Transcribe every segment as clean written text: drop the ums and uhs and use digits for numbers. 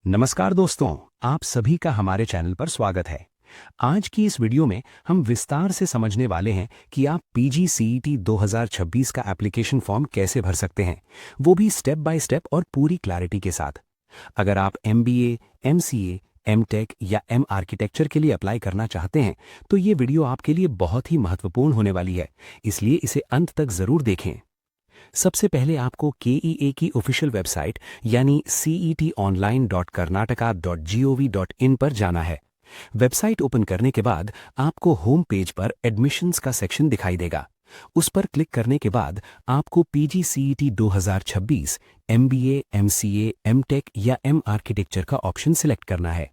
नमस्कार दोस्तों, आप सभी का हमारे चैनल पर स्वागत है। आज की इस वीडियो में हम विस्तार से समझने वाले हैं कि आप पीजीसीईटी 2026 का एप्लीकेशन फॉर्म कैसे भर सकते हैं, वो भी स्टेप बाय स्टेप और पूरी क्लैरिटी के साथ। अगर आप एमबीए, एमसीए, एमटेक या एम आर्किटेक्चर के लिए अप्लाई करना चाहते हैं, तो ये वीडियो आपके लिए बहुत ही महत्वपूर्ण होने वाली है, इसलिए इसे अंत तक जरूर देखें। सबसे पहले आपको केईए की ऑफिशियल वेबसाइट यानी cetonline.karnataka.gov.in पर जाना है। वेबसाइट ओपन करने के बाद आपको होम पेज पर एडमिशन्स का सेक्शन दिखाई देगा। उस पर क्लिक करने के बाद आपको पीजीसीईटी 2026 एमबीए, एमसीए, एमटेक या एम आर्किटेक्चर का ऑप्शन सिलेक्ट करना है।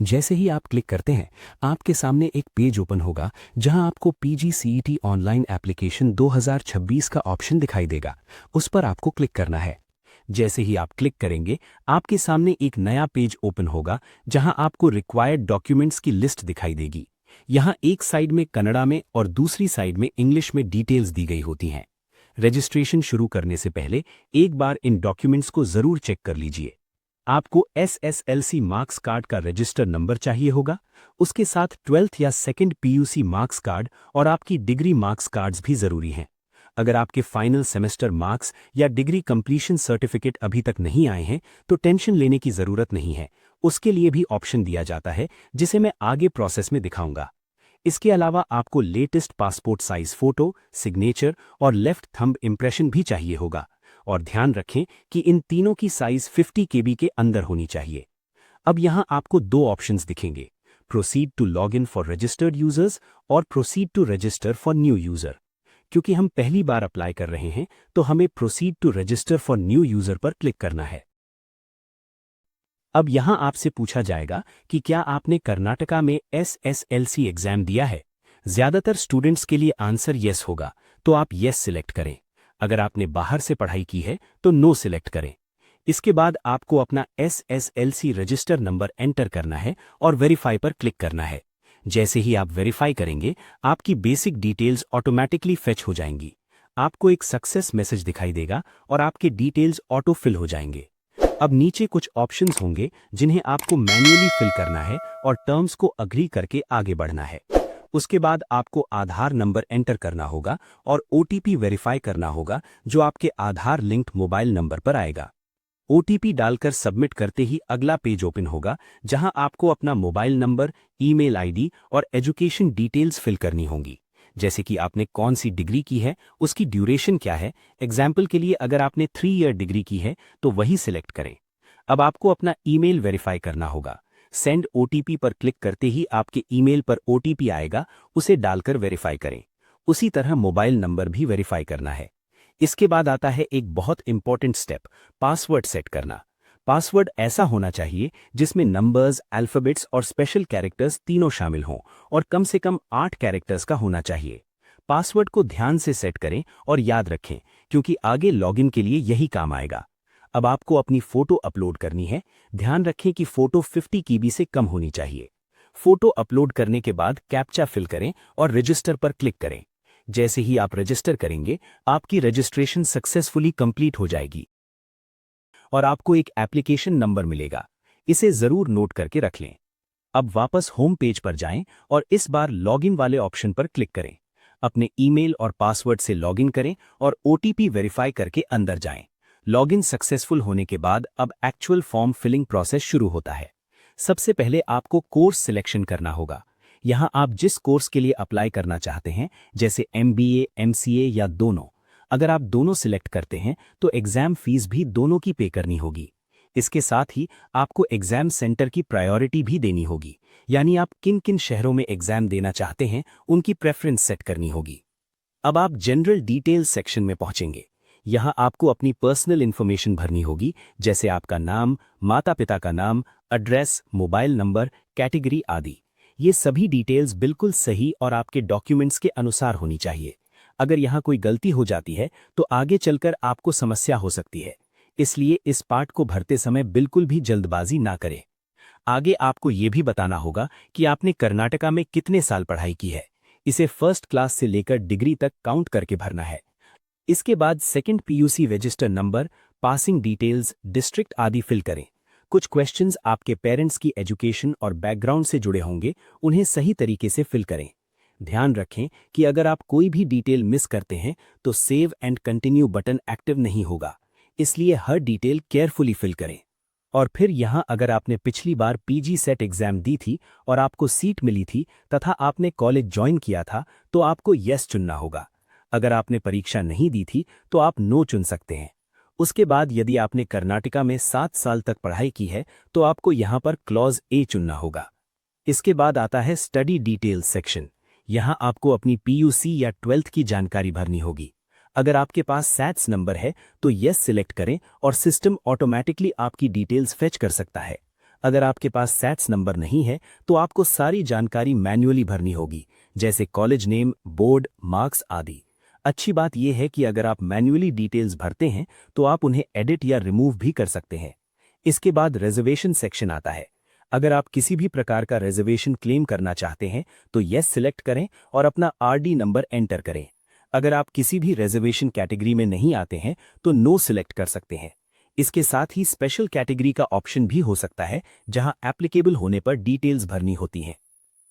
जैसे ही आप क्लिक करते हैं, आपके सामने एक पेज ओपन होगा जहां आपको पीजीसीईटी ऑनलाइन एप्लीकेशन 2026 का ऑप्शन दिखाई देगा। उस पर आपको क्लिक करना है। जैसे ही आप क्लिक करेंगे, आपके सामने एक नया पेज ओपन होगा जहां आपको रिक्वायर्ड डॉक्यूमेंट्स की लिस्ट दिखाई देगी। यहां एक साइड में कन्नड़ा में और दूसरी साइड में इंग्लिश में डिटेल्स दी गई होती हैं। रजिस्ट्रेशन शुरू करने से पहले एक बार इन डॉक्यूमेंट्स को जरूर चेक कर लीजिए। आपको एसएसएलसी मार्क्स कार्ड का रजिस्टर नंबर चाहिए होगा। उसके साथ 12th या सेकेंड पीयूसी मार्क्स कार्ड और आपकी डिग्री मार्क्स कार्ड्स भी जरूरी हैं। अगर आपके फाइनल सेमेस्टर मार्क्स या डिग्री कंप्लीशन सर्टिफिकेट अभी तक नहीं आए हैं, तो टेंशन लेने की जरूरत नहीं है। उसके लिए भी ऑप्शन दिया जाता है, जिसे मैं आगे प्रोसेस में दिखाऊंगा। इसके अलावा आपको latest passport size photo, signature और लेफ्ट थंब इम्प्रेशन भी चाहिए होगा। और ध्यान रखें कि इन तीनों की साइज 50 केबी के अंदर होनी चाहिए। अब यहां आपको दो ऑप्शंस दिखेंगे, proceed to log in for registered users और proceed to register for new user. क्योंकि हम पहली बार अप्लाई कर रहे हैं, तो हमें proceed to register for new user पर क्लिक करना है। अब यहां आपसे पूछा जाएगा कि क्या आपने कर्नाटका में एसएसएलसी एग्जाम दिया है। ज्यादातर स्टूडेंट्स के लिए आंसर यस होगा, तो आप यस सिलेक्ट करें। अगर आपने बाहर से पढ़ाई की है तो नो सिलेक्ट करें। इसके बाद आपको अपना एसएसएलसी रजिस्टर नंबर एंटर करना है और वेरीफाई पर क्लिक करना है। जैसे ही आप वेरीफाई करेंगे, आपकी बेसिक डिटेल्स ऑटोमेटिकली फेच हो जाएंगी। आपको एक सक्सेस मैसेज दिखाई देगा और आपके डिटेल्स ऑटो फिल हो जाएंगे। अब नीचे कुछ ऑप्शंस होंगे जिन्हें आपको मैन्युअली फिल करना है और टर्म्स को अग्री करके आगे बढ़ना है। उसके बाद आपको आधार नंबर एंटर करना होगा और ओटीपी वेरीफाई करना होगा, जो आपके आधार लिंक्ड मोबाइल नंबर पर आएगा। ओटीपी डालकर सबमिट करते ही अगला पेज ओपन होगा, जहां आपको अपना मोबाइल नंबर, ईमेल आईडी और एजुकेशन डिटेल्स फिल करनी होंगी। जैसे कि आपने कौन सी डिग्री की है, उसकी ड्यूरेशन क्या है। एग्जाम्पल के लिए अगर आपने 3 ईयर डिग्री की है तो वही सिलेक्ट करें। अब आपको अपना ईमेल वेरीफाई करना होगा। सेंड ओटीपी पर क्लिक करते ही आपके ईमेल पर ओटीपी आएगा, उसे डालकर वेरीफाई करें। उसी तरह मोबाइल नंबर भी वेरीफाई करना है। इसके बाद आता है एक बहुत इंपॉर्टेंट स्टेप, पासवर्ड सेट करना। पासवर्ड ऐसा होना चाहिए जिसमें नंबर्स, अल्फाबेट्स और स्पेशल कैरेक्टर्स तीनों शामिल हों और कम से कम 8 कैरेक्टर्स का होना चाहिए। पासवर्ड को ध्यान से सेट करें और याद रखें, क्योंकि आगे लॉगिन के लिए यही काम आएगा। अब आपको अपनी फोटो अपलोड करनी है। ध्यान रखें कि फोटो 50 केबी से कम होनी चाहिए। फोटो अपलोड करने के बाद कैप्चा फिल करें और रजिस्टर पर क्लिक करें। जैसे ही आप रजिस्टर करेंगे, आपकी रजिस्ट्रेशन सक्सेसफुली कंप्लीट हो जाएगी और आपको एक एप्लीकेशन नंबर मिलेगा। इसे जरूर नोट करके रख लें। अब वापस होम पेज पर जाएं और इस बार लॉगिन वाले ऑप्शन पर क्लिक करें। अपने ईमेल और पासवर्ड से लॉगिन करें और ओटीपी वेरीफाई करके अंदर जाएं। लॉगिन सक्सेसफुल होने के बाद अब एक्चुअल फॉर्म फिलिंग प्रोसेस शुरू होता है। सबसे पहले आपको कोर्स सिलेक्शन करना होगा। यहाँ आप जिस कोर्स के लिए अप्लाई करना चाहते हैं, जैसे एमबीए, एमसीए या दोनों। अगर आप दोनों सिलेक्ट करते हैं तो एग्जाम फीस भी दोनों की पे करनी होगी। इसके साथ ही आपको एग्जाम सेंटर की प्रायोरिटी भी देनी होगी, यानी आप किन किन शहरों में एग्जाम देना चाहते हैं उनकी प्रेफरेंस सेट करनी होगी। अब आप जनरल डिटेल्स सेक्शन में पहुंचेंगे। यहाँ आपको अपनी पर्सनल इन्फॉर्मेशन भरनी होगी, जैसे आपका नाम, माता पिता का नाम, एड्रेस, मोबाइल नंबर, कैटेगरी आदि। ये सभी डिटेल्स बिल्कुल सही और आपके डॉक्यूमेंट्स के अनुसार होनी चाहिए। अगर यहाँ कोई गलती हो जाती है तो आगे चलकर आपको समस्या हो सकती है। इसलिए इस पार्ट को भरते समय बिल्कुल भी जल्दबाजी ना करें। आगे आपको ये भी बताना होगा कि आपने कर्नाटका में कितने साल पढ़ाई की है। इसे फर्स्ट क्लास से लेकर डिग्री तक काउंट करके भरना है। इसके बाद second PUC register number, passing details, district आदि फिल करें। कुछ क्वेश्चंस आपके पेरेंट्स की एजुकेशन और बैकग्राउंड से जुड़े होंगे, उन्हें सही तरीके से फिल करें। ध्यान रखें कि अगर आप कोई भी डिटेल मिस करते हैं तो save and continue button active नहीं होगा, इसलिए हर डिटेल केयरफुली फिल करें। और फिर यहाँ अगर आपने पिछली बार पीजी सेट एग्जाम दी थी और आपको सीट मिली थी तथा आपने कॉलेज ज्वाइन किया था तो आपको यस चुनना होगा। अगर आपने परीक्षा नहीं दी थी तो आप नो चुन सकते हैं। उसके बाद यदि आपने कर्नाटका में 7 साल तक पढ़ाई की है तो आपको यहाँ पर क्लॉज ए चुनना होगा। इसके बाद आता है स्टडी डिटेल्स सेक्शन। यहाँ आपको अपनी पीयूसी या 12th की जानकारी भरनी होगी। अगर आपके पास सैट्स नंबर है तो यस सिलेक्ट करें और सिस्टम ऑटोमेटिकली आपकी डिटेल्स फेच कर सकता है। अगर आपके पास सैट्स नंबर नहीं है तो आपको सारी जानकारी मैन्युअली भरनी होगी, जैसे कॉलेज नेम, बोर्ड, मार्क्स आदि। अच्छी बात यह है कि अगर आप मैन्युअली डिटेल्स भरते हैं तो आप उन्हें एडिट या रिमूव भी कर सकते हैं। इसके बाद रिजर्वेशन सेक्शन आता है। अगर आप किसी भी प्रकार का रिजर्वेशन क्लेम करना चाहते हैं तो यस सिलेक्ट करें और अपना आरडी नंबर एंटर करें। अगर आप किसी भी रिजर्वेशन कैटेगरी में नहीं आते हैं तो नो सिलेक्ट कर सकते हैं। इसके साथ ही स्पेशल कैटेगरी का ऑप्शन भी हो सकता है, जहां एप्लीकेबल होने पर डिटेल्स भरनी होती हैं।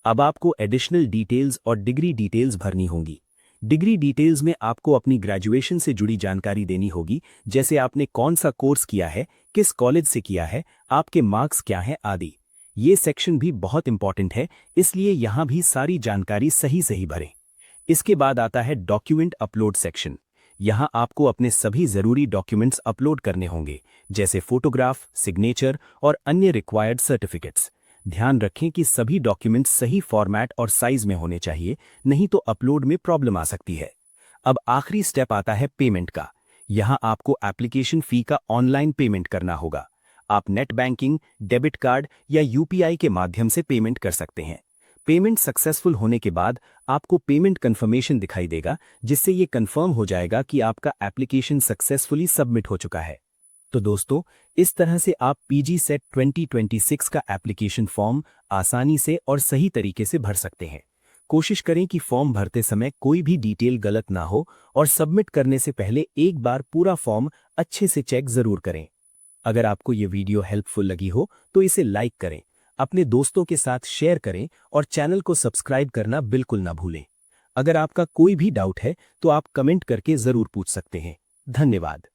अब आपको एडिशनल डिटेल्स और डिग्री डिटेल्स भरनी होंगी। डिग्री डिटेल्स में आपको अपनी ग्रेजुएशन से जुड़ी जानकारी देनी होगी, जैसे आपने कौन सा कोर्स किया है, किस कॉलेज से किया है, आपके मार्क्स क्या हैं आदि। ये सेक्शन भी बहुत इंपॉर्टेंट है, इसलिए यहाँ भी सारी जानकारी सही सही भरें। इसके बाद आता है डॉक्यूमेंट अपलोड सेक्शन। यहाँ आपको अपने सभी ज़रूरी डॉक्यूमेंट्स अपलोड करने होंगे, जैसे फोटोग्राफ, सिग्नेचर और अन्य रिक्वायर्ड सर्टिफिकेट्स। ध्यान रखें कि सभी डॉक्यूमेंट्स सही फॉर्मेट और साइज में होने चाहिए, नहीं तो अपलोड में प्रॉब्लम आ सकती है। अब आखिरी स्टेप आता है पेमेंट का। यहाँ आपको एप्लीकेशन फ़ी का ऑनलाइन पेमेंट करना होगा। आप नेट बैंकिंग, डेबिट कार्ड या यूपीआई के माध्यम से पेमेंट कर सकते हैं। पेमेंट सक्सेसफुल होने के बाद आपको पेमेंट कंफर्मेशन दिखाई देगा, जिससे ये कंफर्म हो जाएगा कि आपका एप्लीकेशन सक्सेसफुली सबमिट हो चुका है। तो दोस्तों, इस तरह से आप पीजी सेट 2026 का एप्लीकेशन फॉर्म आसानी से और सही तरीके से भर सकते हैं। कोशिश करें कि फॉर्म भरते समय कोई भी डिटेल गलत ना हो और सबमिट करने से पहले एक बार पूरा फॉर्म अच्छे से चेक जरूर करें। अगर आपको ये वीडियो हेल्पफुल लगी हो तो इसे लाइक करें, अपने दोस्तों के साथ शेयर करें और चैनल को सब्सक्राइब करना बिल्कुल ना भूलें। अगर आपका कोई भी डाउट है तो आप कमेंट करके जरूर पूछ सकते हैं। धन्यवाद।